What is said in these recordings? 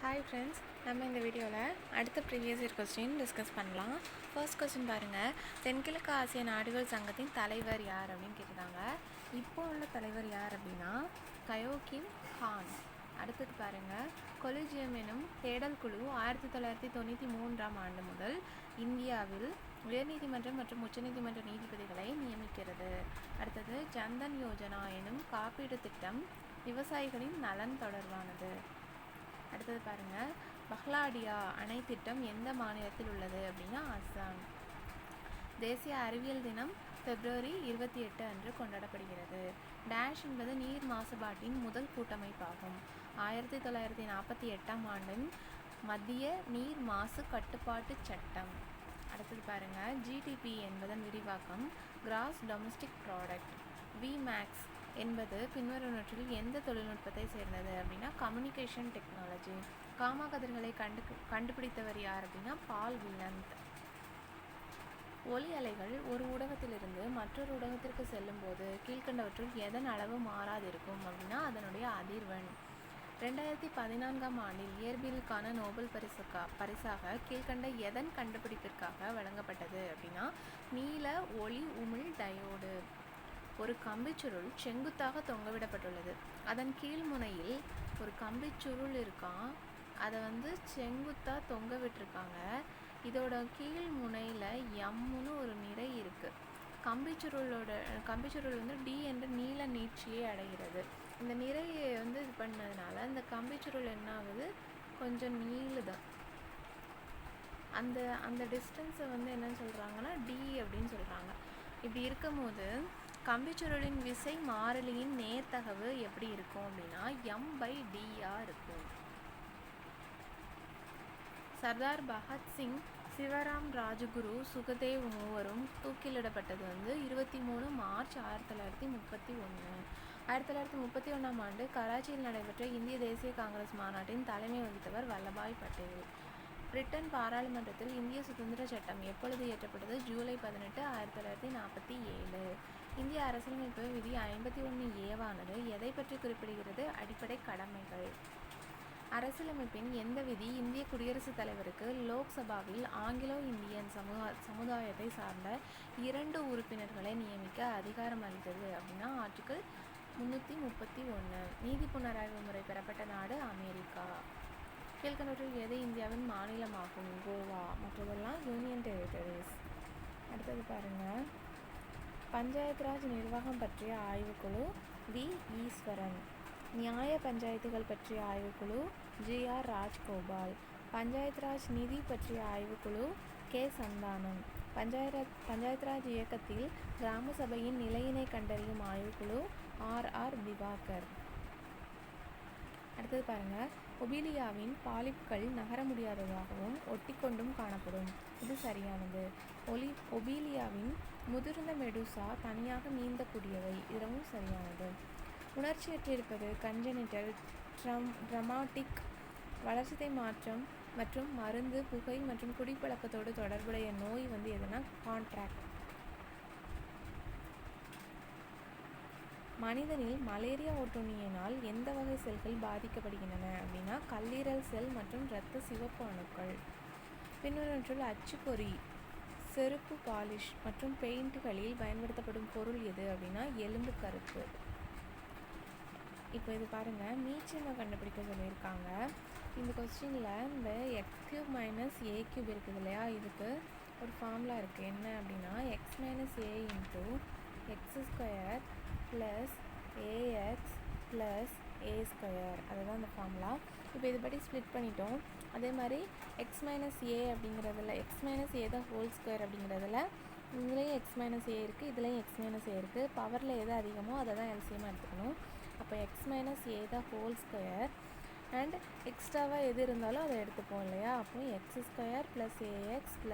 Hi friends, நம்ம இந்த வீடியோவில் அடுத்த ப்ரீவியஸ் இயர் கொஸ்டின் டிஸ்கஸ் பண்ணலாம். ஃபர்ஸ்ட் கொஸ்டின் பாருங்கள், தென்கிழக்கு ஆசிய நாடுகள் சங்கத்தின் தலைவர் யார் அப்படின்னு கேட்டிருக்காங்க. இப்போ உள்ள தலைவர் யார் அப்படின்னா கயோகிம் கான். அடுத்தது பாருங்கள், கொலிஜியம் எனும் தேடல் குழு 1993ஆம் ஆண்டு முதல் இந்தியாவில் உயர்நீதிமன்றம் மற்றும் உச்சநீதிமன்ற நீதிபதிகளை நியமிக்கிறது. அடுத்தது, ஜன்தன் யோஜனா எனும் காப்பீடு திட்டம் விவசாயிகளின் நலன் தொடர்பானது. அடுத்தது பாருங்கள், பஹ்லாடியா அணை திட்டம் எந்த மாநிலத்தில் உள்ளது அப்படின்னா அஸ்ஸாம். தேசிய அறிவியல் தினம் February 28 அன்று கொண்டாடப்படுகிறது. டேஷ் என்பது நீர் மாசுபாட்டின் முதல் கூட்டமைப்பாகும். 1948ஆம் ஆண்டின் மத்திய நீர் மாசு கட்டுப்பாட்டு சட்டம். அடுத்தது பாருங்கள், GDP என்பதன் விரிவாக்கம் கிராஸ் டொமஸ்டிக் ப்ராடக்ட். விமேக்ஸ் என்பது பின்வருவனற்றில் எந்த தொழில்நுட்பத்தை சேர்ந்தது அப்படின்னா கம்யூனிகேஷன் டெக்னாலஜி. காமா கதிர்களை கண்டுபிடித்தவர் யார் அப்படின்னா பால் வில்லந்த். ஒலி அலைகள் ஒரு ஊடகத்திலிருந்து மற்றொரு ஊடகத்திற்கு செல்லும் போது கீழ்கண்டவற்றுள் எதன் அளவு மாறாதிருக்கும் அப்படின்னா அதனுடைய அதிர்வெண். 2014ஆம் ஆண்டில் இயற்பியலுக்கான நோபல் பரிசாக கீழ்கண்ட எதன் கண்டுபிடிப்பிற்காக வழங்கப்பட்டது அப்படின்னா நீல ஒளி உமிழ் டயோடு. ஒரு கம்பிச்சுருள் செங்குத்தாக தொங்கவிடப்பட்டுள்ளது. அதன் கீழ் முனையில் ஒரு கம்பிச்சுருள் இருக்கான், அதை செங்குத்தாக தொங்க விட்டுருக்காங்க. இதோட கீழ் முனையில் எம்முன்னு ஒரு நிறை இருக்குது. கம்பிச்சுருள் டி என்ற நீல நீட்சியை அடைகிறது. இந்த நிறையை இது பண்ணதுனால இந்த கம்பிச்சுருள் என்ன ஆகுது, கொஞ்சம் நீளுதான். அந்த டிஸ்டன்ஸை என்னன்னு சொல்கிறாங்கன்னா டி அப்படின்னு சொல்கிறாங்க. இப்படி இருக்கும்போது கம்பிச்சுருளின் விசை மாறிலியின் நேர்த்தகவு எப்படி இருக்கும் அப்படின்னா m/d இருக்கும். சர்தார் பகத்சிங், சிவராம் ராஜகுரு, சுகதேவ் மூவரும் தூக்கிலிடப்பட்டது 23 மார்ச் 1931. 1931ஆம் ஆண்டு கராச்சியில் நடைபெற்ற இந்திய தேசிய காங்கிரஸ் மாநாட்டின் தலைமை வகித்தவர் வல்லபாய் பட்டேல். பிரிட்டன் பாராளுமன்றத்தில் இந்திய சுதந்திர சட்டம் எப்பொழுது இயற்றப்பட்டது? ஜூலை 18, 1947. இந்திய அரசியலமைப்பு விதி 51A எதை பற்றி குறிப்பிடுகிறது? அடிப்படை கடமைகள். அரசியலமைப்பின் எந்த விதி இந்திய குடியரசுத் தலைவருக்கு லோக்சபாவில் ஆங்கிலோ இந்தியன் சமுதாயத்தை சார்ந்த 2 உறுப்பினர்களை நியமிக்க அதிகாரம் அளித்தது அப்படின்னா ஆர்டிகிள் 331. நீதி புனராய்வு முறை பெறப்பட்ட நாடு அமெரிக்கா. கீழ்கண்டவற்றில் எது இந்தியாவின் மாநிலமாகும்? கோவா. மற்றதெல்லாம் யூனியன் டெரிட்டரிஸ். அடுத்தது பாருங்கள், பஞ்சாயத் ராஜ் நிர்வாகம் பற்றிய ஆய்வுக்குழு வி. ஈஸ்வரன். நியாய பஞ்சாயத்துகள் பற்றிய ஆய்வுக்குழு GR ராஜ்கோபால். பஞ்சாயத் ராஜ் நிதி பற்றிய ஆய்வுக்குழு K. சந்தானம். பஞ்சாயத் ராஜ் இயக்கத்தில் கிராம சபையின் நிலையினை கண்டறியும் ஆய்வுக்குழு RR திவாகர். அடுத்தது பாருங்கள், ஒபீலியாவின் பாலிப்கள் நகர முடியாததாகவும் ஒட்டிக்கொண்டும் காணப்படும். இது சரியானது. ஒபீலியாவின் முதிர்ந்த மெடுசா தனியாக நீந்தக்கூடியவை. இதுவும் சரியானது. உணர்ச்சியற்றிருப்பது கன்ஜெனிட்டல் ட்ரமாட்டிக். வளர்சிதை மாற்றம் மற்றும் மருந்து, புகை மற்றும் குடிப்பழக்கத்தோடு தொடர்புடைய நோய் எதுனா கான்ட்ராக்ட். மனிதனில் மலேரியா ஒட்டுண்ணியினால் எந்த வகை செல்கள் பாதிக்கப்படுகின்றன அப்படின்னா கல்லீரல் செல் மற்றும் இரத்த சிவப்பு அணுக்கள். பின்வருவற்றுள் அச்சுப்பொறி, செருப்பு பாலிஷ் மற்றும் பெயிண்ட்களில் பயன்படுத்தப்படும் பொருள் எது அப்படின்னா எலும்பு கருப்பு. இப்போ இது பாருங்கள், மீச்சிமை கண்டுபிடிக்க சொல்லியிருக்காங்க. இந்த கொஸ்டினில் இந்த x³ - a³ இருக்குது இல்லையா, இதுக்கு ஒரு ஃபார்முலா இருக்குது. என்ன அப்படின்னா x - a × x² + ax + a². அதுதான் அந்த ஃபார்முலா. இப்போ இதுபடி ஸ்ப்ளிட் பண்ணிட்டோம். அதே மாதிரி x - a அப்படிங்கிறதுல x - a தான் ஹோல் ஸ்கொயர் அப்படிங்கிறதுல இதுலேயும் x - a இருக்குது, இதுலேயும் x - a இருக்குது. பவரில் எது அதிகமோ அதை தான் எல்சியமாக எடுத்துக்கணும். அப்போ x - a தான் ஹோல் ஸ்கொயர் அண்ட் எக்ஸ்ட்ராவாக எது இருந்தாலும் அதை எடுத்துப்போம் இல்லையா. அப்போ x² + ax +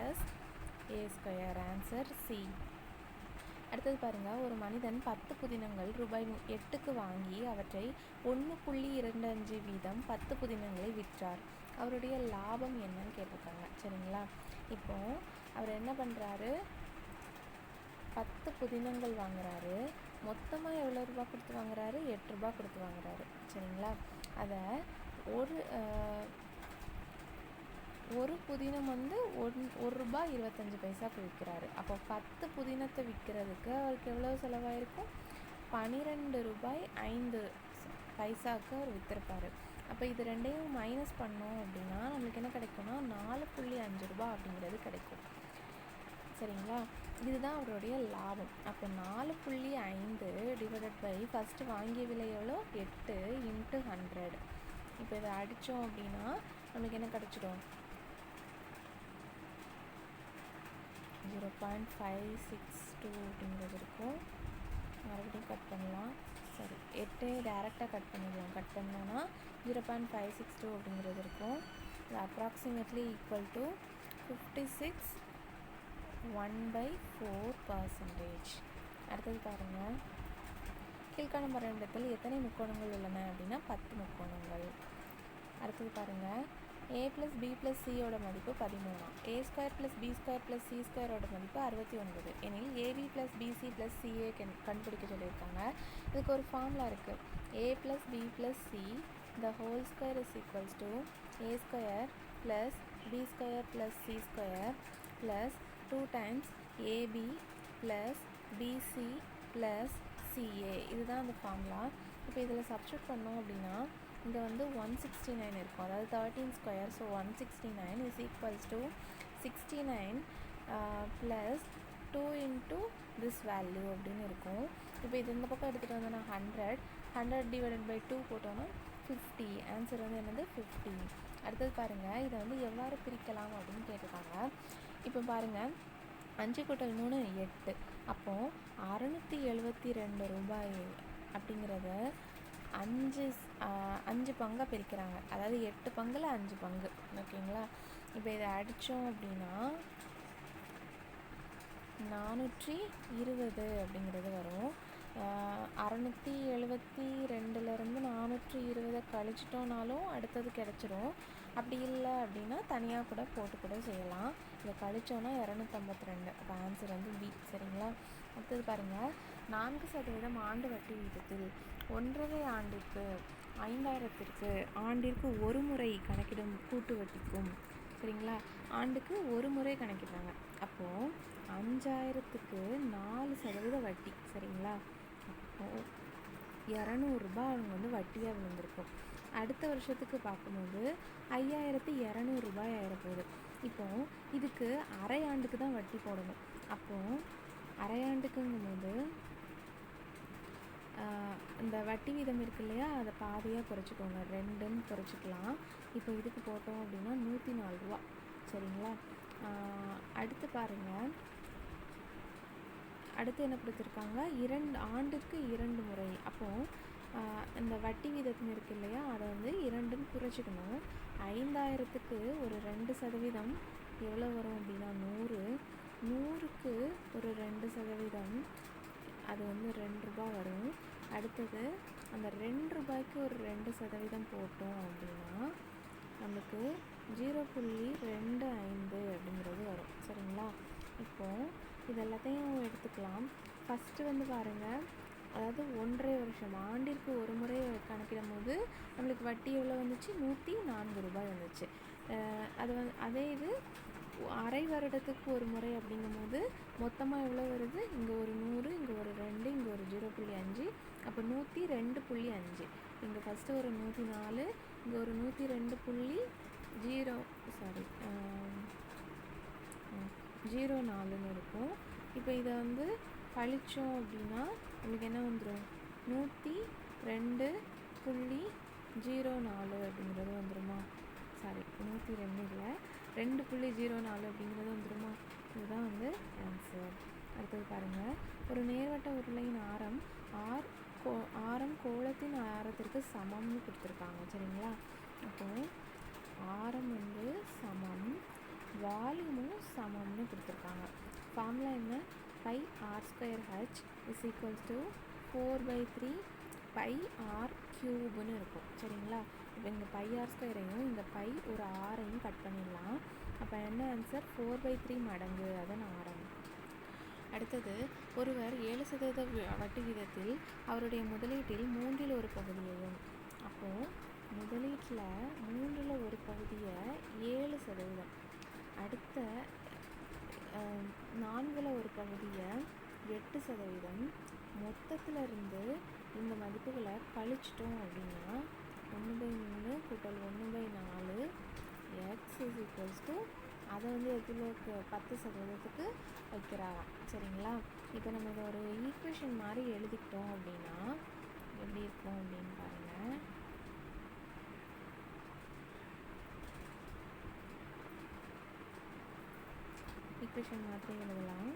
a². Answer C. அடுத்தது பாருங்கள், ஒரு மனிதன் 10 புதினங்கள் ரூபாய் 8க்கு வாங்கி அவற்றை 1.25 வீதம் 10 புதினங்களை விற்றார். அவருடைய லாபம் என்னன்னு கேட்டிருக்காங்க. சரிங்களா, இப்போது அவர் என்ன பண்ணுறாரு, 10 புதினங்கள் வாங்குறாரு. மொத்தமாக எவ்வளோ ரூபா கொடுத்து வாங்குறாரு? 8 ரூபா கொடுத்து வாங்குறாரு. சரிங்களா, அதை ஒரு ஒரு புதினம் வந்து ₹1.25 விற்கிறாரு. அப்போ 10 புதினத்தை விற்கிறதுக்கு அவருக்கு எவ்வளோ செலவாயிருக்கும்? ₹12.05 அவர் விற்றுருப்பார். அப்போ இது ரெண்டையும் மைனஸ் பண்ணோம் அப்படின்னா நம்மளுக்கு என்ன கிடைக்கும்னா ₹4.5 அப்படிங்கிறது கிடைக்கும். சரிங்களா? இதுதான் அவருடைய லாபம். அப்போ 4.5 டிவைடட் பை ஃபஸ்ட்டு வாங்கிய விலை எவ்வளோ? 8 × 100. இப்போ இதை அடித்தோம் அப்படின்னா நம்மளுக்கு என்ன கிடச்சிடும்? 0.562 அப்படிங்கிறது இருக்கும். மறுபடியும் கட் பண்ணலாம். சரி, 8 டேரெக்டாக கட் பண்ணிடுவோம். கட் பண்ணோன்னா 0.562 அப்படிங்கிறது இருக்கும். இது அப்ராக்சிமேட்லி ஈக்குவல் டு 56.1/4%. அடுத்தது பாருங்கள், கீழ்காணும் வரைபடத்தில் எத்தனை முக்கோணங்கள் உள்ளன அப்படின்னா 10 முக்கோணங்கள். அடுத்தது பாருங்கள், a + b + c மதிப்பு 13. a² + b² + c² மதிப்பு 69 எனில் ab + bc + ca கண்டுபிடிக்க சொல்லியிருக்காங்க. இதுக்கு ஒரு ஃபார்முலா இருக்குது. a + b + c the whole square is equals to a² + b² + c² plus 2 times ab plus bc plus ca. இதுதான் அந்த ஃபார்முலா. இப்போ இதில் சப்ஸ்டியூட் பண்ணோம் அப்படின்னா இங்கே வந்து 169 இருக்கும், அதாவது 13². So 169 is equals to 69 plus 2 into this value அப்படின்னு இருக்கும். இப்போ இது இந்த பக்கம் எடுத்துகிட்டு வந்தோன்னா 100 divided by 2 போட்டோன்னா 50. ஆன்சர் வந்து என்னது? 50. அடுத்தது பாருங்கள், இதை வந்து எவ்வாறு பிரிக்கலாம் அப்படின்னு கேட்டிருக்காங்க. இப்போ பாருங்கள், 5 + 3 8. அப்போது ₹672 அப்படிங்கிறத 5 பங்காக பிரிக்கிறாங்க. அதாவது 8 பங்கில் 5 பங்கு. ஓகேங்களா? இப்போ இதை அடித்தோம் அப்படின்னா 420 அப்படிங்கிறது வரும். 672லேருந்து 420 கழிச்சிட்டோனாலும் அடுத்தது கிடச்சிரும். அப்படி இல்லை அப்படின்னா தனியாக கூட போட்டு கூட செய்யலாம். இதை கழிச்சோன்னா 252. அப்போ ஆன்சர் வந்து பி. சரிங்களா? அடுத்தது பாருங்கள், 4% ஆண்டு வட்டி விகிதத்தில் 1½ ஆண்டிற்கு 5000த்திற்கு ஆண்டிற்கு ஒரு முறை கணக்கிடும் கூட்டு வட்டிக்கும். சரிங்களா? ஆண்டுக்கு ஒரு முறை கணக்கிடுறாங்க. அப்போது 5000த்துக்கு 4% வட்டி. சரிங்களா? அப்போது ₹200 அவங்க வந்து வட்டியாக விழுந்திருக்கும். அடுத்த வருஷத்துக்கு பார்க்கும்போது ₹5200 ஆயிரப்போகுது. இப்போது இதுக்கு அரை ஆண்டுக்கு தான் வட்டி போடணும். அப்போது அரை ஆண்டுக்குங்கும்போது இந்த வட்டி வீதம் இருக்கு இல்லையா, அதை பாதியாக குறைச்சிக்கோங்க, 2ன்னு குறைச்சிக்கலாம். இப்போ இதுக்கு போட்டோம் அப்படின்னா ₹104. சரிங்களா? அடுத்து பாருங்கள், அடுத்து என்ன கொடுத்துருக்காங்க? 2 ஆண்டுக்கு 2 முறை. அப்போது இந்த வட்டி வீதம் இருக்கு இல்லையா, அதை வந்து 2ன்னு குறைச்சிக்கணும். 5000த்துக்கு ஒரு 2% எவ்வளோ வரும் அப்படின்னா 100. 100க்கு ஒரு 2%, அது வந்து ₹2 வரும். அடுத்தது அந்த ₹2க்கு ஒரு 2% போட்டோம் அப்படின்னா நமக்கு 0.25 அப்படிங்கிறது வரும். சரிங்களா? இப்போது இது எல்லாத்தையும் எடுத்துக்கலாம். ஃபஸ்ட்டு வந்து பாருங்கள், அதாவது 1½ வருஷம் ஆண்டிற்கு ஒரு முறை கணக்கிடும் போது நம்மளுக்கு வட்டி எவ்வளோ வந்துச்சு? ₹104 வந்துச்சு. அது வந்து அதே இது அரை வருடத்துக்கு ஒரு முறை அப்படிங்கும்போது மொத்தமாக எவ்வளோ வருது? இங்கே ஒரு 100, இங்கே ஒரு 2, இங்கே ஒரு 0.5, அப்போ 102.5. இங்கே ஃபஸ்ட்டு ஒரு 104, இங்கே ஒரு 102.04ன்னு இருக்கும். இப்போ இதை வந்து கழிச்சோம் அப்படின்னா நமக்கு என்ன வந்துடும்? 102.04 அப்படிங்கிறது வந்துடுமா? 102 இல்லை, 2.04 அப்படிங்கிறது வந்துடுமா? இதுதான் வந்து ஆன்சர். அடுத்தது பாருங்கள், ஒரு நேர்வட்ட உருளையின் ஆரம் கோளத்தின் ஆரத்திற்கு சமம்னு கொடுத்துருக்காங்க. சரிங்களா? அப்போது ஆரம் வந்து சமம், வால்யூமும் சமம்னு கொடுத்துருக்காங்க. ஃபார்முலா என்ன? πr² is equals to 4/3 πr³ இருக்கும். சரிங்களா? இப்போ இங்கே πr²ஐயும் இந்த ஒரு ஆரையும் கட் பண்ணிடலாம். அப்போ என்ன ஆன்சர்? 4/3 மடங்கு அதன் ஆரம். அடுத்தது, ஒருவர் 7% வட்டி வீதத்தில் அவருடைய முதலீட்டில் 1/3 பகுதியையும், அப்போது முதலீட்டில் 1/3 பகுதியை 7%, அடுத்த 4ல் ஒரு பகுதியை 8%, மொத்தத்தில் இருந்து இந்த மதிப்புகளை கழிச்சிட்டோம் அப்படின்னா 1/3 கூட்டல் 1/4 x இஸ் ஈக்குவல்ஸ் டு அதை வந்து எதுக்கு 10%க்கு வைக்கிறாங்க. சரிங்களா? இப்போ நம்ம இதை ஒரு ஈக்குவேஷன் மாதிரி எழுதிக்கிட்டோம் அப்படின்னா எப்படி இருக்கும் அப்படின்னு பாருங்கள். ஈக்குவேஷன் மாதிரி எழுதலாம்.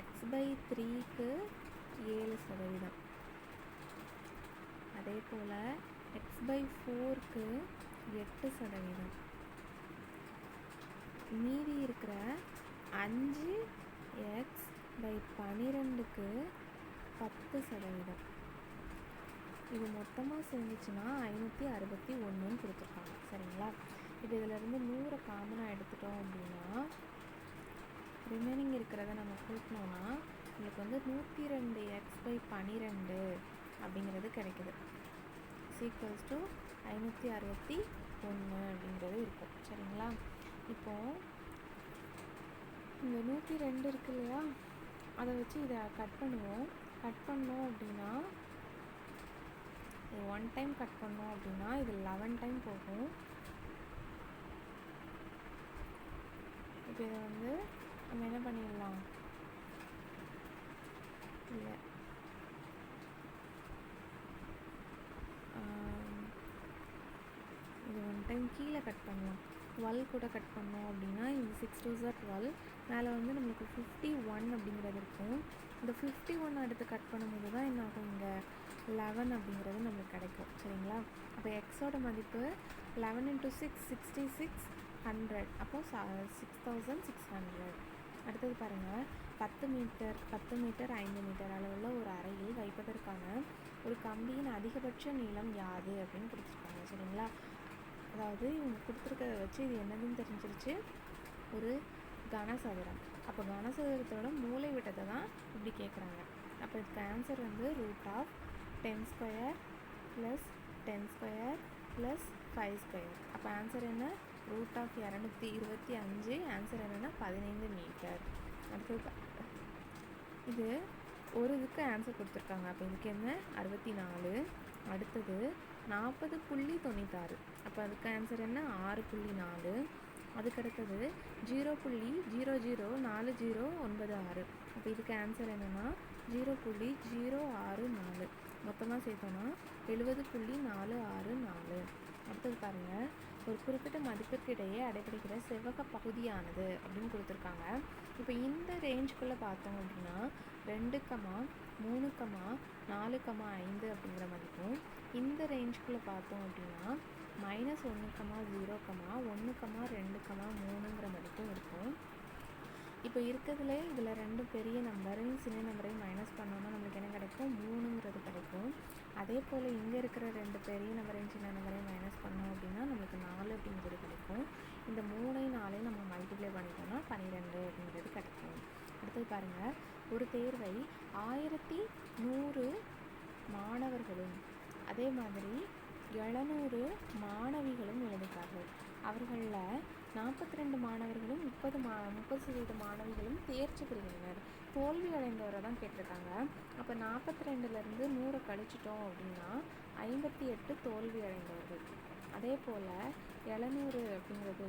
x/3க்கு 7%, அதே போல் x/4க்கு 8%, மீதி இருக்கிற 5x/12க்கு 10%. இது மொத்தமாக சேர்ந்துச்சுன்னா 561ன்னு கொடுத்துருக்காங்க. சரிங்களா? இப்போ இதிலேருந்து 100 காமனாக எடுத்துட்டோம் அப்படின்னா ரிமைனிங் இருக்கிறத நம்ம கூட்டினோன்னா உங்களுக்கு வந்து 102x/12 அப்படிங்கிறது கிடைக்குது. ஈக்குவல்ஸ் டு 561 அப்படிங்கிறது இருக்கும். சரிங்களா? இப்போது இந்த 102 இருக்கு இல்லையா, அதை வச்சு இதை கட் பண்ணுவோம். கட் பண்ணோம் அப்படின்னா இது 1 டைம் கட் பண்ணோம் அப்படின்னா இது 11 டைம் போகும். இப்போ இதை வந்து நம்ம என்ன பண்ணிடலாம், இல்லை இது 1 டைம் கீழே கட் பண்ணலாம். 12 கூட கட் பண்ணோம் அப்படின்னா இது 6 2s are 12, மேலே வந்து நம்மளுக்கு 51 அப்படிங்கிறது இருக்கும். இந்த 51 அடுத்து கட் பண்ணும்போது தான் என்ன ஆகும், இங்கே 11 அப்படிங்கிறது நம்மளுக்கு கிடைக்கும். சரிங்களா? அப்போ எக்ஸோட மதிப்பு 11 × 6 66 100, அப்போது 6600. அடுத்தது பாருங்கள், 10 மீட்டர் 5 மீட்டர் அளவுள்ள ஒரு அறையில் வைப்பதற்கான ஒரு கம்பியின் அதிகபட்ச நீளம் யாது அப்படின்னு கொடுத்துருக்காங்க. சரிங்களா? அதாவது இவங்க கொடுத்துருக்கத வச்சு இது என்னதுன்னு தெரிஞ்சிருச்சு, ஒரு கனசதுரம். அப்போ கனசதுரத்தோட மூலை விட்டத்தை தான் இப்படி கேட்குறாங்க. அப்போ இதுக்கு ஆன்சர் வந்து √10² + 10² + 5². அப்போ ஆன்சர் என்ன, √225. ஆன்சர் என்னென்னா 15 மீட்டர். அடுத்தது இது ஒரு இதுக்கு ஆன்சர் கொடுத்துருக்காங்க. அப்போ இதுக்கு என்ன 64. அடுத்தது 40.96. அப்போ அதுக்கு ஆன்சர் என்ன 6.4. அதுக்கடுத்தது 0.004096. அப்போ இதுக்கு ஆன்சர் என்னென்னா 0.064. மொத்தமாக சேர்த்தோன்னா 70.464. அடுத்தது பாருங்கள், ஒரு குறிப்பிட்ட மதிப்பிற்கு இடையே அடைபடுகிற செவ்வக பகுதியானது அப்படின்னு கொடுத்துருக்காங்க. இப்போ இந்த ரேஞ்சுக்குள்ளே பார்த்தோம் அப்படின்னா 2, 3, 4, 5 அப்படிங்கிற மதிப்பும், இந்த ரேஞ்சுக்குள்ளே பார்த்தோம் அப்படின்னா -1, 0, 1, 2, 3ங்கிற மதிப்பும் இருக்கும். இப்போ இருக்கிறதுல இதில் 2 பெரிய நம்பரையும் சின்ன நம்பரையும் மைனஸ் பண்ணோன்னா நம்மளுக்கு என்ன கிடைக்கும், 3ங்கிறது கிடைக்கும். அதே போல் இங்கே இருக்கிற 2 பெரிய நம்பரையும் சின்ன நம்பரையும் மைனஸ் பண்ணோம் அப்படின்னா நம்மளுக்கு 4 அப்படிங்கிறது கிடைக்கும். இந்த 3ஐயும் 4ஐயும் நம்ம மல்டிப்ளை பண்ணிட்டோம்னா 12 அப்படிங்கிறது கிடைக்கும். அடுத்தது பாருங்கள், ஒரு தேர்வை 1100 மாணவர்களும் அதே மாதிரி 700 மாணவிகளும் எழுதுகிறார்கள். அவர்களில் 42 மாணவர்களும் 30% மாணவிகளும் தேர்ச்சி பெறுகின்றனர். தோல்வி அடைந்தவரை தான் கேட்டிருக்காங்க. அப்போ 42லேருந்து 100 கழிச்சிட்டோம் அப்படின்னா 58 தோல்வி அடைந்தவர்கள். அதே போல் 700 அப்படிங்கிறது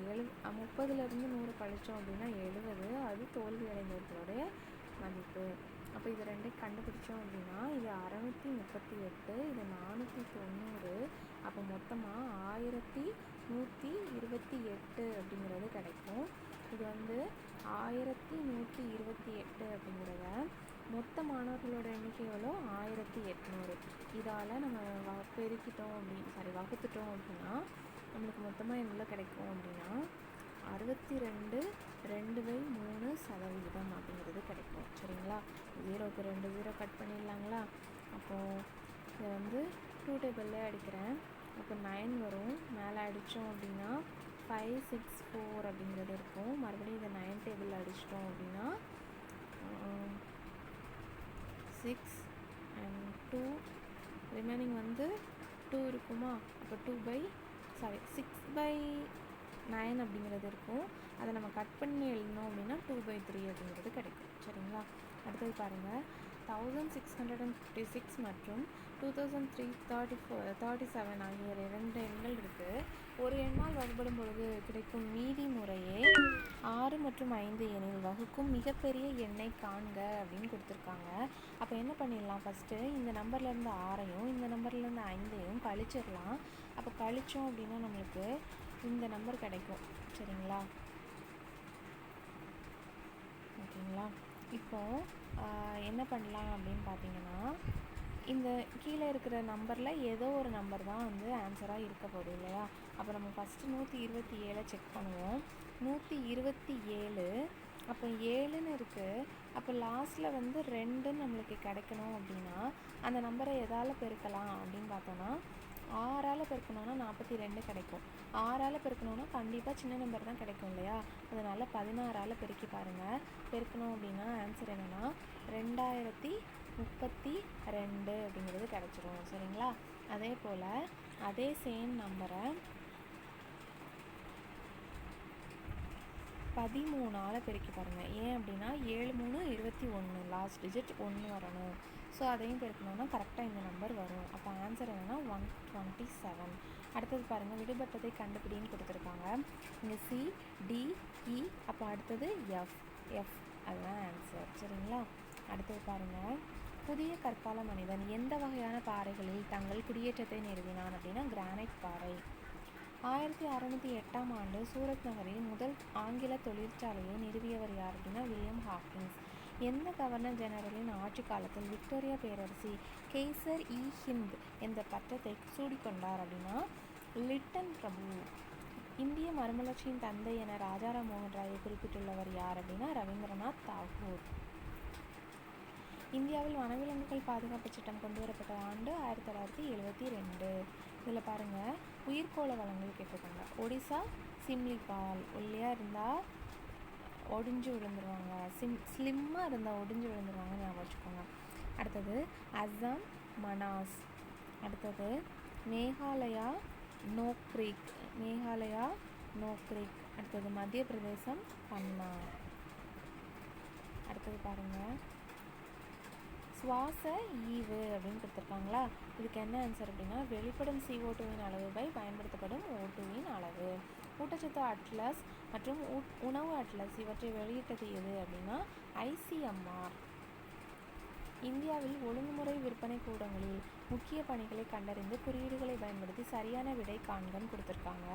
30லேருந்து 100 கழித்தோம் அப்படின்னா 70, அது தோல்வி அடைந்தவர்களுடைய மதிப்பு. அப்போ இது ரெண்டையும் கண்டுபிடிச்சோம் அப்படின்னா இது 638, இது 490. அப்போ மொத்தமாக 1128 அப்படிங்கிறது கிடைக்கும். இது வந்து 1128 அப்படிங்கிறத மொத்த மாணவர்களோட எண்ணிக்கை எவ்வளோ 1800. இதால் நம்ம வகுத்துட்டோம் அப்படின்னா நம்மளுக்கு மொத்தமாக எவ்வளோ கிடைக்கும் அப்படின்னா 62.2/3% அப்படிங்கிறது கிடைக்கும். சரிங்களா? 0க்கு 2 0 கட் பண்ணிடலாங்களா? அப்போது இதை வந்து 2 டேபிளில் அடிக்கிறேன். அப்போ 9 வரும். மேலே அடித்தோம் அப்படின்னா 5 6 4 அப்படிங்கிறது இருக்கும். மறுபடியும் இதை 9 டேபிளில் அடிச்சிட்டோம் அப்படின்னா 6 and 2 ரிமைனிங் வந்து 2 இருக்குமா, அப்போ 6/9 அப்படிங்கிறது இருக்கும். அதை நம்ம கட் பண்ணி எழுதணும் அப்படின்னா 2/3 அப்படிங்கிறது கிடைக்கும். சரிங்களா, அடுத்தது பாருங்கள், 1656 மற்றும் 2337 ஆகிய 2 எண்கள் இருக்குது. ஒரு எண்ணால் வகுப்படும் பொழுது கிடைக்கும் மீதி முறையே 6 மற்றும் 5 எண்ணில் வகுக்கும் மிகப்பெரிய எண்ணை காண்க அப்படின்னு கொடுத்துருக்காங்க. அப்போ என்ன பண்ணிடலாம், ஃபஸ்ட்டு இந்த நம்பர்லேருந்து 6ஐயும் இந்த நம்பர்லேருந்து 5ஐயும் கழிச்சிடலாம். அப்போ கழித்தோம் அப்படின்னா நம்மளுக்கு இந்த நம்பர் கிடைக்கும். சரிங்களா, ஓகேங்களா. இப்போது என்ன பண்ணலாம் அப்படின்னு பார்த்தீங்கன்னா, இந்த கீழே இருக்கிற நம்பரில் ஏதோ ஒரு நம்பர் தான் வந்து ஆன்சராக இருக்க போகுது இல்லையா. அப்போ நம்ம ஃபஸ்ட்டு 127 செக் பண்ணுவோம். 127, அப்போ 7ன்னு இருக்குது. அப்போ லாஸ்ட்டில் வந்து 2ன்னு நம்மளுக்கு கிடைக்கணும் அப்படின்னா அந்த நம்பரை எதால் பெருக்கலாம் அப்படின்னு பார்த்தோன்னா 6ஆல் பெருக்கணுன்னா 42 கிடைக்கும். 6ஆல் பெருக்கணுன்னா கண்டிப்பாக சின்ன நம்பர் தான் கிடைக்கும் இல்லையா. அதனால் 16ஆல் பெருக்கி பாருங்கள். பெருக்கணும் அப்படின்னா ஆன்சர் என்னென்னா 2032 அப்படிங்கிறது கிடச்சிரும். சரிங்களா, அதே போல் அதே சேம் நம்பரை 13ஆல் பெருக்கி பாருங்கள். ஏன் அப்படின்னா 7 3 21, லாஸ்ட் டிஜிட் 1 வரணும். ஸோ அதையும் பெருக்கணுன்னா கரெக்டாக இந்த நம்பர் வரும். அப்போ ஆன்சர் என்னென்னா 127. அடுத்தது பாருங்கள், விடுபட்டதை கண்டுபிடின்னு கொடுத்துருக்காங்க. இங்கே CDE, அப்போ அடுத்தது F அதுதான் ஆன்சர். சரிங்களா, அடுத்தது பாருங்கள், புதிய கற்கால மனிதன் எந்த வகையான பாறைகளில் தங்கள் குடியேற்றத்தை நிறுவினான் அப்படின்னா கிரானைட் பாறை. 1608ஆம் ஆண்டு சூரத் நகரில் முதல் ஆங்கில தொழிற்சாலையை நிறுவியவர் யார் அப்படின்னா வில்லியம் ஹாக்கின்ஸ். எந்த கவர்னர் ஜெனரலின் ஆட்சி காலத்தில் விக்டோரியா பேரரசி கெய்சர் இ ஹிந்த் என்ற பட்டத்தை சூடிக்கொண்டார் அப்படின்னா லிட்டன் பிரபு. இந்திய மறுமலர்ச்சியின் தந்தை என ராஜாராம் மோகன் ராயை குறிப்பிட்டுள்ளவர் யார் அப்படின்னா ரவீந்திரநாத் தாகூர். இந்தியாவில் வனவிலங்குகள் பாதுகாப்பு சட்டம் கொண்டு வரப்பட்ட ஆண்டு 1972. இதில் பாருங்கள், உயிர்கோள வளங்கள் கேட்டிருக்காங்க. ஒடிசா சிம்லிபால், ஒல்லியாக இருந்தால் ஒடிஞ்சு விழுந்துருவாங்க, ஸ்லிம்மாக இருந்தால் ஒடிஞ்சு விழுந்துருவாங்க, ஞாபகம் வச்சுக்கோங்க. அடுத்தது அஸ்ஸாம் மனாஸ். அடுத்தது மேகாலயா நோக்ரிக். அடுத்தது மத்திய பிரதேசம் பன்னா. அடுத்தது பாருங்கள், சுவாச ஈவு அப்படின்னு கொடுத்துருக்காங்களா. இதுக்கு என்ன ஆன்சர் அப்படின்னா வெளிப்படும் CO2வின் அளவு பயன்படுத்தப்படும் O2வின் அளவு. ஊட்டச்சத்து அட்லஸ் மற்றும் உணவு அட்லஸ் இவற்றை வெளியிட்டது எது அப்படின்னா ICMR. இந்தியாவில் ஒழுங்குமுறை விற்பனை கூடங்களில் முக்கிய பணிகளை கண்டறிந்து குறியீடுகளை பயன்படுத்தி சரியான விடை காண்கன்னு கொடுத்துருக்காங்க.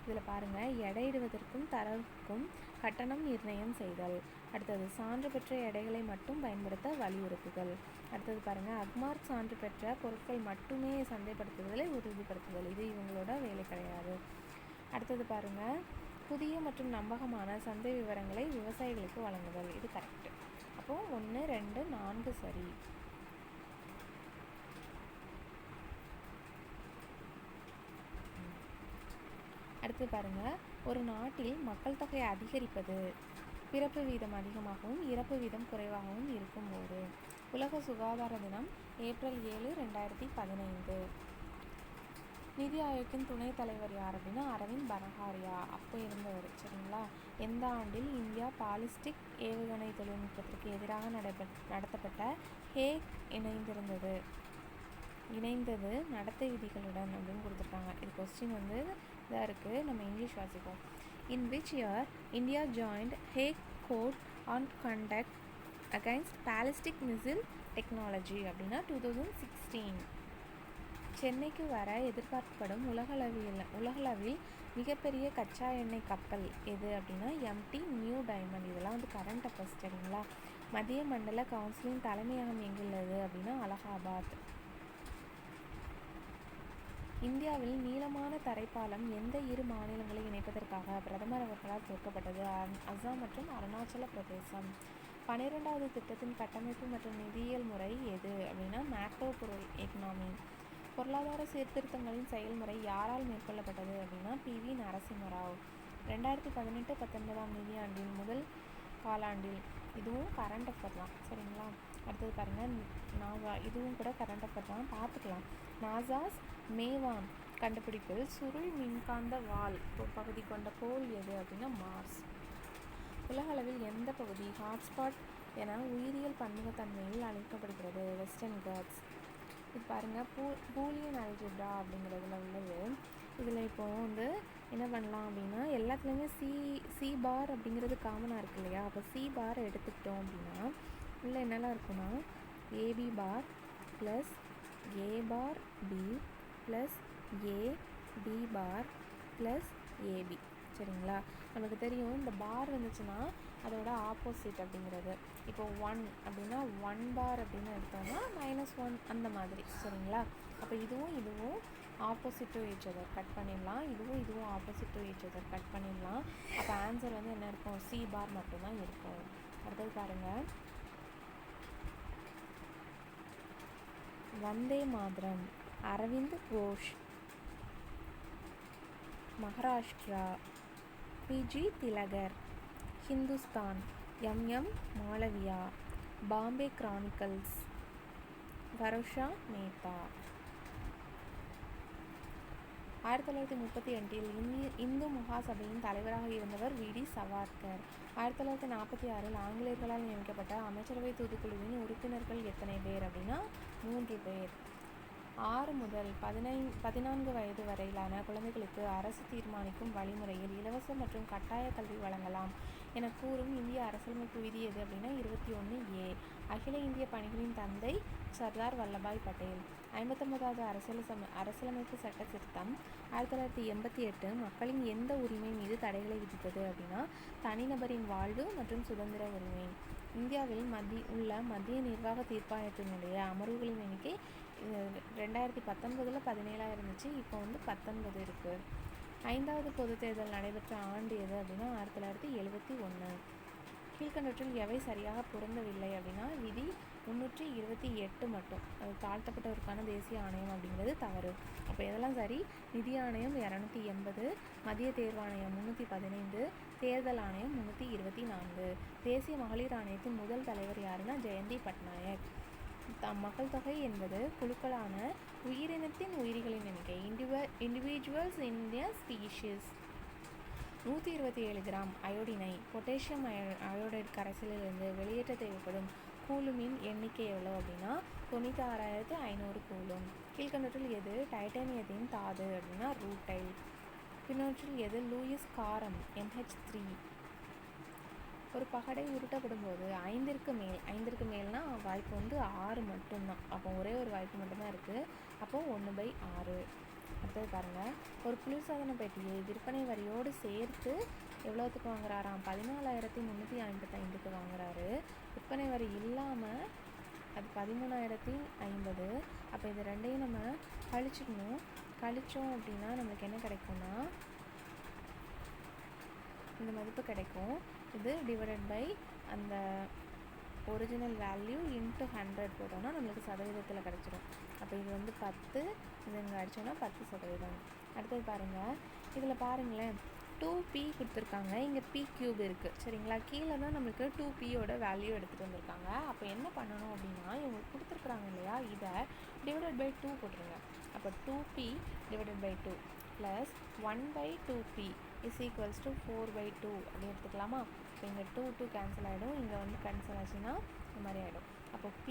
இதில் பாருங்கள், எடையிடுவதற்கும் தரவுக்கும் கட்டணம் நிர்ணயம் செய்தல். அடுத்தது சான்று பெற்ற எடைகளை மட்டும் பயன்படுத்த வலியுறுத்துதல். அடுத்தது பாருங்கள், அக்மார்க் சான்று பெற்ற பொருட்கள் மட்டுமே சந்தைப்படுத்துதலை உறுதிப்படுத்துதல். இது இவங்களோட வேலை கிடையாது. அடுத்தது பாருங்கள், புதிய மற்றும் நம்பகமான சந்தை விவரங்களை விவசாயிகளுக்கு வழங்குதல். இது கரெக்டு. அப்போது 1 2 4 சரி. அடுத்து பாருங்கள், ஒரு நாட்டில் மக்கள் தொகை அதிகரிப்பது பிறப்பு வீதம் அதிகமாகவும் இறப்பு வீதம் குறைவாகவும் இருக்கும்போது. உலக சுகாதார தினம் ஏப்ரல் 7, 2015. நிதி ஆயோக்கின் துணைத் தலைவர் யார் அப்படின்னா அரவிந்த் பனகாரியா, அப்போ இருந்தவர். சரிங்களா, எந்த ஆண்டில் இந்தியா பாலிஸ்டிக் ஏவுகணை தொழில்நுட்பத்திற்கு எதிராக நடத்தப்பட்ட ஹேக் இணைந்தது நடத்தை விதிகளுடன் அப்படின்னு கொடுத்துருக்காங்க. இது கொஸ்டின் வந்து இதாக இருக்குது, நம்ம இங்கிலீஷ் வாசிப்போம். In which year India joint hack code on conduct against ballistic missile technology அப்படின்னா 2016. சென்னைக்கு வர எதிர்பார்க்கப்படும் உலகளவில் மிகப்பெரிய கச்சா எண்ணெய் கப்பல் எது அப்படின்னா MT நியூ டைமண்ட். இதெல்லாம் வந்து கரண்ட் அஃபேர்ஸ். சரிங்களா, மத்திய மண்டல கவுன்சிலின் தலைமையகம் எங்குள்ளது அப்படின்னா அலகாபாத். இந்தியாவில் நீளமான தரைப்பாலம் எந்த 2 மாநிலங்களை இணைப்பதற்காக பிரதமர் அவர்களால் துவக்கப்பட்டது? அஸ்ஸாம் மற்றும் அருணாச்சல பிரதேசம். 12வது திட்டத்தின் கட்டமைப்பு மற்றும் நிதியியல் முறை எது அப்படின்னா மேக்ரோ எக்கனாமி. பொருளாதார சீர்திருத்தங்களின் செயல்முறை யாரால் மேற்கொள்ளப்பட்டது அப்படின்னா PV நரசிம்மராவ். 2018-19 நிதியாண்டின் முதல் காலாண்டில். இதுவும் கரண்ட் அஃபேர் தான். சரிங்களா, அடுத்தது பாருங்கள், இதுவும் கூட கரண்ட் அஃபேர் தான், பார்த்துக்கலாம். நாசாஸ் மேவான் கண்டுபிடிப்பில் சுருள் மின்காந்த வால் பகுதி கொண்ட கோள் எது அப்படின்னா மார்ஸ். உலக அளவில் எந்த பகுதி ஹாட்ஸ்பாட் என உயிரியல் பன்முகத்தன்மையில் அழைக்கப்படுகிறது? வெஸ்டர்ன் காட்ஸ். இது பாருங்கள், பூலியன் அல்ஜிப்ரா அப்படிங்கிறதுல உள்ளது. இதில் இப்போ வந்து என்ன பண்ணலாம் அப்படின்னா, எல்லாத்துலேயுமே சி பார் அப்படிங்கிறது காமனாக இருக்கு இல்லையா? அப்போ சி பார் எடுத்துக்கிட்டோம் அப்படின்னா உள்ள என்னெல்லாம் இருக்குன்னா AB bar plus A bar B plus A B bar plus AB. சரிங்களா? நமக்கு தெரியும் இந்த பார் வந்துச்சுன்னா அதோட ஆப்போசிட் அப்படிங்கிறது. இப்போ 1 அப்படின்னா 1 பார் அப்படின்னு எடுத்தோம்னா -1 அந்த மாதிரி. சரிங்களா? அப்போ இதுவும் opposite to each other cut பண்ணிடலாம். இதுவும் opposite to each other cut பண்ணிடலாம். அப்போ ஆன்சர் வந்து என்ன இருக்கும்? சி பார் மட்டும்தான் இருக்கும். அடுத்தது பாருங்கள், வந்தே மாதரம் அரவிந்த் கோஷ் மகாராஷ்டிரா, பிஜி திலகர் ஹிந்துஸ்தான், எம் மாளவியா, பாம்பே கிரானிக்கல்ஸ் வருஷா மேத்தா. 1938 இந்து மகாசபையின் தலைவராக இருந்தவர் வி.டி. சவார்கர். 1946 ஆங்கிலேயர்களால் நியமிக்கப்பட்ட அமைச்சரவை தூதுக்குழுவின் உறுப்பினர்கள் எத்தனை பேர் அப்படின்னா 3 பேர். 6 முதல் 14 வயது வரையிலான குழந்தைகளுக்கு அரசு தீர்மானிக்கும் வழிமுறையில் இலவச மற்றும் கட்டாய கல்வி வழங்கலாம் என கூறும் இந்திய அரசியலமைப்பு விதி எது அப்படின்னா 21A. அகில இந்திய பணிகளின் தந்தை சர்தார் வல்லபாய் பட்டேல். 59வது அரசியலமைப்பு சட்ட திருத்தம் 1988 மக்களின் எந்த உரிமை மீது தடைகளை விதித்தது அப்படின்னா தனிநபரின் வாழ்வு மற்றும் சுதந்திர உரிமை. இந்தியாவில் மத்திய நிர்வாக தீர்ப்பாயத்தினுடைய அமர்வுகளின் எண்ணிக்கை 2019 17 இருந்துச்சு. இப்போ வந்து 19 இருக்குது. 5வது பொது தேர்தல் நடைபெற்ற ஆண்டு எது அப்படின்னா 1971. கீழ்கண்டவற்றில் எவை சரியாக பொருந்தவில்லை அப்படின்னா விதி 328 மட்டும், அது தாழ்த்தப்பட்டவருக்கான தேசிய ஆணையம் அப்படிங்கிறது தவறு. அப்போ இதெல்லாம் சரி. நிதி ஆணையம் 280, மத்திய தேர்வாணையம் 315, தேர்தல் ஆணையம் 324. தேசிய மகளிர் ஆணையத்தின் முதல் தலைவர் யாருன்னா ஜெயந்தி பட்நாயக். மக்கள் தொகை என்பது குழுக்களான உயிரினத்தின் உயிரிகளின் எண்ணிக்கை, இண்டிவிஜுவல்ஸ் இன் எ ஸ்பீஷீஸ். 127 கிராம் அயோடினை பொட்டாசியம் அயோடைடு கரைசலிலிருந்து வெளியேற்ற தேவைப்படும் கூலுமின் எண்ணிக்கை எவ்வளோ அப்படின்னா 96,500 கூலும். கீழ்கண்டவற்றில் எது டைட்டானியத்தின் தாது அப்படின்னா ரூட்டைல். பின்னவற்றில் எது லூயிஸ் காரம் MH3. ஒரு பகடை உருட்டப்படும் போது 5ற்கு மேல்னா வாய்ப்பு வந்து 6 மட்டும்தான். அப்போ ஒரே ஒரு வாய்ப்பு மட்டும்தான் இருக்குது. அப்போது 1/6. அடுத்தது பாருங்கள், ஒரு குளிர்சாதன பெட்டியை விற்பனை வரியோடு சேர்த்து எவ்வளோத்துக்கு வாங்குறாராம்? 14,355க்கு வாங்குறாரு. விற்பனை வரி இல்லாமல் அது 13,050. அப்போ இது ரெண்டையும் நம்ம கழிச்சோம் அப்படின்னா நம்மளுக்கு என்ன கிடைக்கும்னா இந்த மதிப்பு கிடைக்கும். இது டிவைடட் பை அந்த ஒரிஜினல் வேல்யூ இன்ட்டு 100 போட்டோம்னா நம்மளுக்கு சதவீதத்தில் கிடச்சிடும். அப்போ இது வந்து 10, இது இங்கே அடித்தோன்னா 10%. அடுத்தது பாருங்கள், இதில் பாருங்களேன் 2p கொடுத்துருக்காங்க, இங்கே p³ இருக்குது. சரிங்களா? கீழே தான் நம்மளுக்கு 2pயோட வேல்யூ எடுத்துகிட்டு வந்திருக்காங்க. அப்போ என்ன பண்ணணும் அப்படின்னா இவங்க கொடுத்துருக்குறாங்க இல்லையா, இதை டிவைடட் பை 2 போட்டுருங்க. அப்போ 2p divided by 2 plus 1/2p is equals to 4/2 அப்படி எடுத்துக்கலாமா? இப்போ இங்கே 2 கேன்சல் ஆகிடும், இங்கே வந்து கேன்சல் ஆச்சுன்னா இந்த மாதிரி ஆகிடும். அப்போ p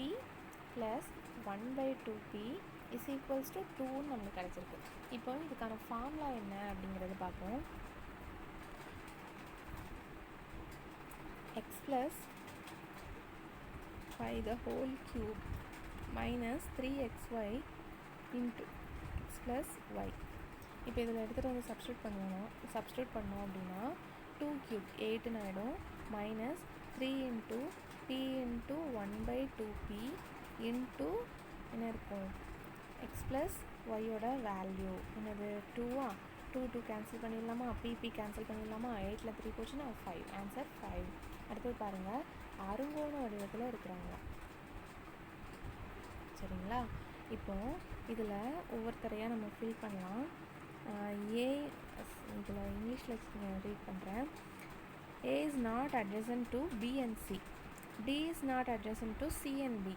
plus 1/2p is equals to 2ன்னு நம்மளுக்கு கிடச்சிருக்கு. இப்போ இதுக்கான ஃபார்முலா என்ன அப்படிங்கிறது பார்ப்போம். x plus 5 the whole cube minus 3xy into x plus y. இப்போ இதில் எடுத்துகிட்டு வந்து சப்ஸ்டியூட் பண்ணோம் அப்படின்னா 2³ 8 ஆகிடும். Minus 3 into p into 1/2p into என்ன இருக்கும் எக்ஸ் ப்ளஸ் ஒய்யோட வேல்யூ என்னது 2 2 கேன்சல் பண்ணிடலாமா? pp கேன்சல் பண்ணிடலாமா? 8ல் 3 போச்சுன்னா 5. ஆன்சர் 5. அடுத்தது பாருங்கள், அருங்கோண வடிவத்தில் இருக்கிறாங்க. சரிங்களா? இப்போ இதில் ஒவ்வொருத்தரையாக நம்ம ஃபில் பண்ணலாம். ஏ இதில் இங்கிலீஷில் ரீட் பண்ணுறேன். A is not adjacent to B and C. D is not adjacent to C and B.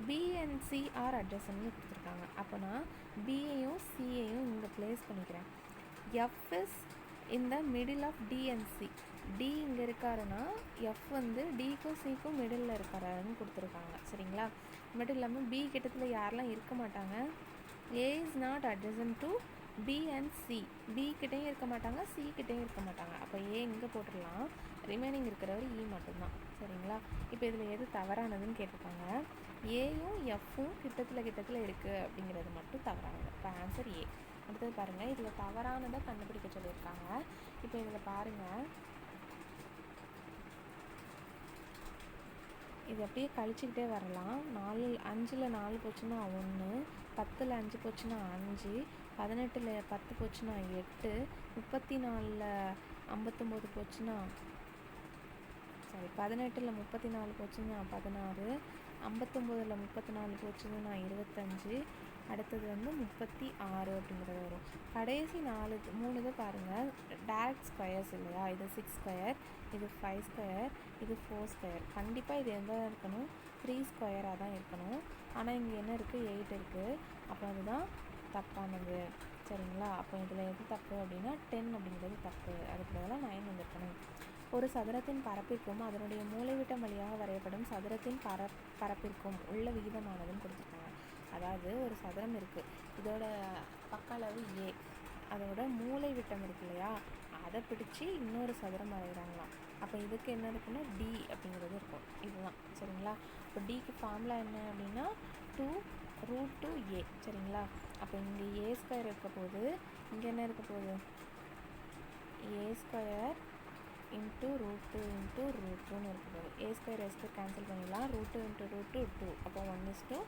B and C are adjacent கொடுத்துருக்காங்க. கொடுத்துருக்காங்க. அப்போ நான் பியையும் சியையும் இங்கே ப்ளேஸ் பண்ணிக்கிறேன். எஃப் இஸ் இந்த middle of D and C. D இங்கே இருக்காருன்னா எஃப் வந்து டிக்கும் சிக்கும் மிடில் இருக்காருன்னு கொடுத்துருக்காங்க. சரிங்களா? மட்டும் இல்லாமல் பி கிட்டத்தில் யாரெல்லாம் இருக்க மாட்டாங்க, A is not adjacent to B and C. B கிட்டேயும் இருக்க மாட்டாங்க, சி கிட்டேயும் இருக்க மாட்டாங்க. அப்போ ஏ இங்கே போட்டுடலாம், ரிமைனிங் இருக்கிறவர் இ மட்டும்தான். சரிங்களா? இப்போ இதில் எது தவறானதுன்னு கேட்டிருக்காங்க. ஏயும் எஃப்பும் கிட்டத்தில் இருக்குது அப்படிங்கிறது மட்டும் தவறானது. இப்போ ஆன்சர் ஏ. அடுத்தது பாருங்கள், இதில் தவறானதை கண்டுபிடிக்க சொல்லியிருக்காங்க. இப்போ இதில் பாருங்கள், இது அப்படியே கழிச்சிக்கிட்டே வரலாம். 5ல் 4 போச்சுன்னா 1, 10ல் 5 போச்சுன்னா 5, 18ல் 10 போச்சுன்னா 8, 34ல் 59 போச்சுன்னா 18ல் 34 போச்சுன்னா 16, 59ல் 34 போச்சுன்னா 25, அடுத்தது வந்து 36 அப்படிங்கிறது வரும். கடைசி 3 இதை பாருங்கள், டேரக்ட் ஸ்கொயர்ஸ் இல்லையா? இது 6 ஸ்கொயர், இது 5 ஸ்கொயர், இது 4 ஸ்கொயர். கண்டிப்பாக இது எந்த இருக்கணும்? 3 ஸ்கொயராக தான் இருக்கணும். ஆனால் இங்கே என்ன இருக்குது? 8 இருக்குது. அப்போ அதுதான் தப்பானது. சரிங்களா? அப்போ இதில் எது தப்பு அப்படின்னா 10 அப்படிங்கிறது தப்பு. அதுக்கு பதிலாக 9 வந்துருக்கணும். ஒரு சதுரத்தின் பரப்பிற்கும் அதனுடைய மூலைவிட்டம் வழியாக வரையப்படும் சதுரத்தின் பரப்பிற்கும் உள்ள விகிதமானதுன்னு கொடுத்துருக்காங்க. அதாவது ஒரு சதுரம் இருக்குது, இதோட பக்க அளவு ஏ, அதோட மூலை விட்டம் இருக்கு இல்லையா, அதை பிடிச்சி இன்னொரு சதுரம் வரைகிறாங்களாம். அப்போ இதுக்கு என்ன இருக்குன்னா டி அப்படிங்கிறது இருக்கும். இதுதான். சரிங்களா? இப்போ டிக்கு ஃபார்முலா என்ன அப்படின்னா 2√2a. சரிங்களா? அப்போ இங்கே ஏ ஸ்கொயர் இருக்க போது, இங்கே என்ன இருக்க போகுது? ஏ ஸ்கொயர் இன்ட்டு √2 இன்ட்டு √2ன்னு இருக்க போகுது. ஏ ஸ்கொயர் கேன்சல் பண்ணிடலாம். √2 இன்ட்டு √2 2. அப்போ 1:2.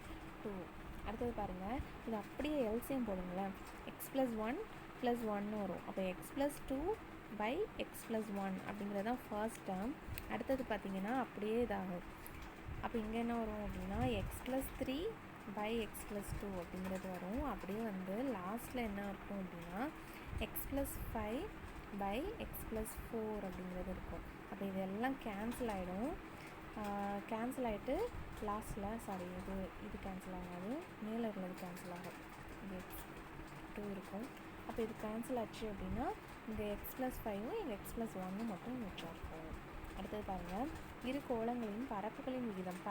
அடுத்தது பாருங்கள், இது அப்படியே எல்சிஎம் போடுங்களேன். x+1 வரும். அப்போ x+2/x+1 அப்படிங்கிறது தான் ஃபர்ஸ்ட் டேர்ம். அடுத்தது பார்த்திங்கன்னா அப்படியே இதாகும். அப்போ இங்கே என்ன வரும் அப்படின்னா x+3/x+2 அப்படிங்கிறது வரும். அப்படியே வந்து லாஸ்ட்டில் என்ன இருக்கும் அப்படின்னா x+5/x+4 அப்படிங்கிறது இருக்கும். அப்போ இதெல்லாம் கேன்சல் ஆகிடும். கேன்சல் ஆகிட்டு லாஸ்ட்டில் இது கேன்சல் ஆகாது, மேலே உள்ளது கேன்சல் ஆகும். இது x2 இருக்கும். அப்போ இது கேன்சல் ஆச்சு அப்படின்னா இங்கே x+5ம் இங்கே x+1 மட்டும் மிச்சம் இருக்கும். அடுத்தது பாருங்கள், இரு கோளங்களின் பரப்புகளின் விகிதம்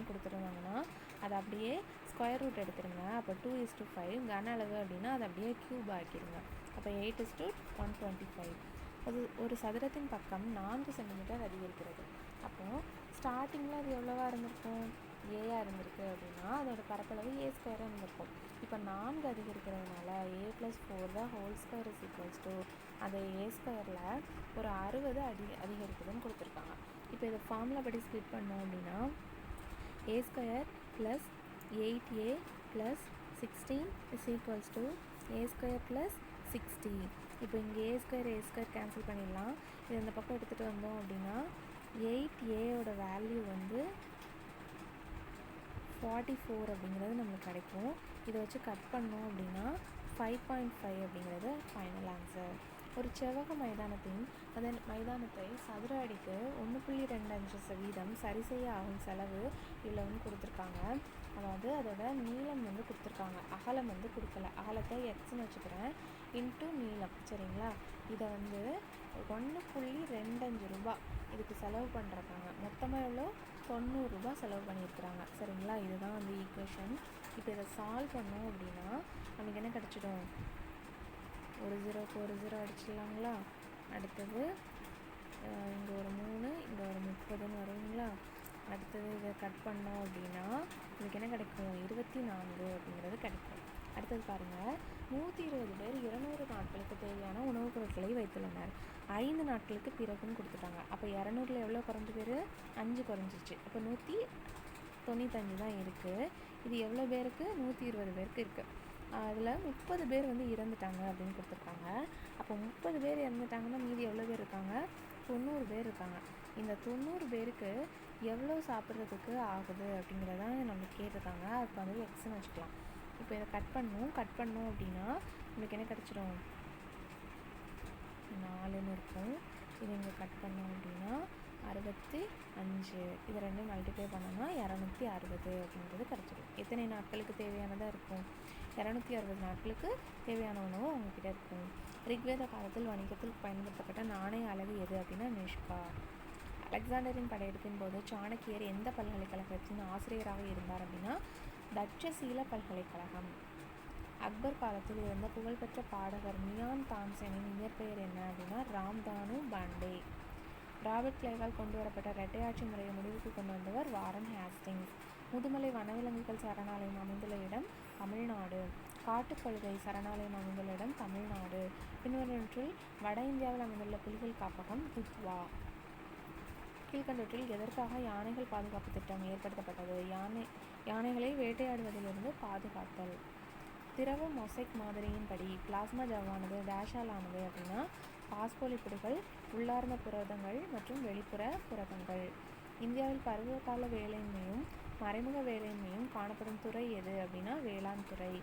கொடுத்துருந்தாங்கன்னா அதை அப்படியே ஸ்கொயர் ரூட் எடுத்துருங்க. அப்போ 2:5. கன அளவு அப்படின்னா அதை அப்படியே க்யூப் ஆக்கிடுங்க. அப்போ 8:125. ஒரு சதுரத்தின் பக்கம் 4 சென்டிமீட்டர் அதிகரிக்கிறது. அப்போது ஸ்டார்டிங்கில் அது எவ்வளோவா இருந்திருக்கும்? ஏயாக இருந்திருக்கு அப்படின்னா அதோட பரப்பளவு ஏ ஸ்கொயராக இருந்திருக்கும். இப்போ 4 அதிகரிக்கிறதுனால a+4 தான் whole square is equals to அதை ஏ ஸ்கொயரில் ஒரு 60 அதிகரிக்குதுன்னு கொடுத்துருக்காங்க. இப்போ இதை ஃபார்முலா படி ஸ்ப்ளிட் பண்ணோம் அப்படின்னா a² + 8a + 16 is equals to a² + 60. இப்போ இங்கே a² கேன்சல் பண்ணிடலாம். இது இந்த பக்கம் எடுத்துகிட்டு வந்தோம் அப்படின்னா 8aயோட வேல்யூ வந்து 44 அப்படிங்கிறது நம்மளுக்கு கிடைக்கும். இதை வச்சு கட் பண்ணோம் அப்படின்னா 5.5 அப்படிங்கிறது ஃபைனல் ஆன்சர். ஒரு செவ்வக மைதானத்தை சதுர அடிக்கு 1.25% சரி செய்ய ஆகும் செலவு இவ்வளோன்னு கொடுத்துருக்காங்க. அதாவது அதோட நீளம் வந்து கொடுத்துருக்காங்க, அகலம் வந்து கொடுக்கல. அகலத்தை எக்ஸ்ன்னு வச்சுக்கிறேன், இன்ட்டு நீளம். சரிங்களா? இதை வந்து 1.25 ரூபா இதுக்கு செலவு பண்ணுறாங்க. மொத்தமாக எவ்வளோ? 90 ரூபா செலவு பண்ணியிருக்கிறாங்க. சரிங்களா? இதுதான் வந்து ஈக்குவேஷன். இப்போ இதை சால்வ் பண்ணோம் அப்படின்னா நமக்கு என்ன கிடச்சிடும்? ஒரு 0க்கு ஒரு 0 அடிச்சிடலாங்களா? அடுத்தது இங்கே ஒரு 3, இங்கே ஒரு 30ன்னு வருங்களா? அடுத்தது இதை கட் பண்ணோம் அப்படின்னா இதுக்கு என்ன கிடைக்கும்? 24 அப்படிங்கிறது கிடைக்கும். அடுத்தது பாருங்கள், 120 பேர் 200 நாட்களுக்கு தேவையான உணவுப் பொருட்களை வைத்துள்ளனர். 5 நாட்களுக்கு பிறகுன்னு கொடுத்துட்டாங்க. அப்போ 200ல் எவ்வளோ குறைஞ்ச பேர்? 5 குறைஞ்சிச்சு. அப்போ 195 தான் இருக்குது. இது எவ்வளோ பேருக்கு? 120 பேருக்கு இருக்குது. அதில் 30 பேர் வந்து இறந்துட்டாங்க அப்படின்னு கொடுத்துருக்காங்க. அப்போ 30 பேர் இறந்துட்டாங்கன்னா மீதி எவ்வளோ பேர் இருக்காங்க? 90 பேர் இருக்காங்க. இந்த 90 பேருக்கு எவ்வளோ சாப்பிட்றதுக்கு ஆகுது அப்படிங்கிறதான் நம்ம கேட்டிருக்காங்க. அதுக்கு வந்து எக்ஸ்ன்னு வச்சுக்கலாம். இப்போ இதை கட் பண்ணோம் அப்படின்னா நம்மளுக்கு என்ன கிடச்சிடும்? 4ன்னு இருக்கும். இது இங்கே கட் பண்ணோம் அப்படின்னா 265. இது ரெண்டும் மல்டிப்ளை பண்ணோம்னா 260 அப்படின்றது கிடச்சிடும். எத்தனை நாட்களுக்கு தேவையானதாக இருக்கும்? 260 நாட்களுக்கு தேவையான உணவு அவங்கக்கிட்ட இருக்கும். ரிக்வேத காலத்தில் வணிகத்தில் பயன்படுத்தப்பட்ட நாணய அலகு எது அப்படின்னா நிஷ்கா. அலெக்சாண்டரின் படையெடுப்பின் போது சாணக்கியர் எந்த பல்கலைக்கழகத்தின் ஆசிரியராக இருந்தார் அப்படின்னா தட்சசீல பல்கலைக்கழகம். அக்பர் காலத்தில் இருந்த புகழ்பெற்ற பாடகர் மியான் தான்செனின் இயற்பெயர் என்ன அப்படின்னா ராம்தானு பாண்டே. ராபர்ட் கிளைவால் கொண்டு வரப்பட்ட இரட்டையாட்சி முறையை முடிவுக்கு கொண்டு வந்தவர் வாரன் ஹேஸ்டிங்ஸ். முதுமலை வனவிலங்குகள் சரணாலயம் அமைந்துள்ள இடம் தமிழ்நாடு. காட்டுக்கொள்கை சரணாலயம் அமைந்துள்ள இடம் தமிழ்நாடு. பின்வருவற்றில் வட இந்தியாவில் அமைந்துள்ள புலிகள் காப்பகம் துத்வா. கீழ்கண்டவற்றில் எதற்காக யானைகள் பாதுகாப்பு திட்டம் ஏற்படுத்தப்பட்டது? யானைகளை வேட்டையாடுவதிலிருந்து பாதுகாத்தல். திரவ மொசைக் மாதிரியின்படி பிளாஸ்மா ஜவ்வானது டேஷால் ஆனது அப்படின்னா பாஸ்போலிப்பிடுகள், உள்ளார்ந்த புரதங்கள் மற்றும் வெளிப்புற புரதங்கள். இந்தியாவில் பருவகால வேலையின்மையும் மறைமுக வேலையின்மையும் காணப்படும் துறை எது அப்படின்னா வேளாண் துறை.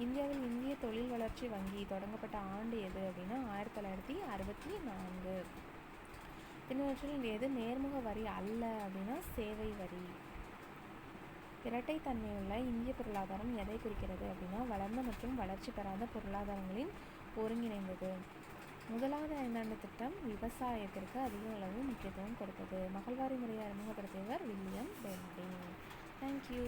இந்தியாவில் இந்திய தொழில் வளர்ச்சி வங்கி தொடங்கப்பட்ட ஆண்டு எது அப்படின்னா 1964. பின்னவற்றில் எது நேர்முக வரி அல்ல அப்படின்னா சேவை வரி. இரட்டைத்தன்மையுள்ள இந்திய பொருளாதாரம் எதை குறிக்கிறது அப்படின்னா வளர்ந்த மற்றும் வளர்ச்சி பெறாத பொருளாதாரங்களின் ஒருங்கிணைந்தது. முதலாவது ஐந்தாண்டு திட்டம் விவசாயத்திற்கு அதிக அளவு முக்கியத்துவம் கொடுத்தது. மகள்வாரி முறையை அறிமுகப்படுத்தியவர் வில்லியம் பெண்டிங். தேங்க்யூ.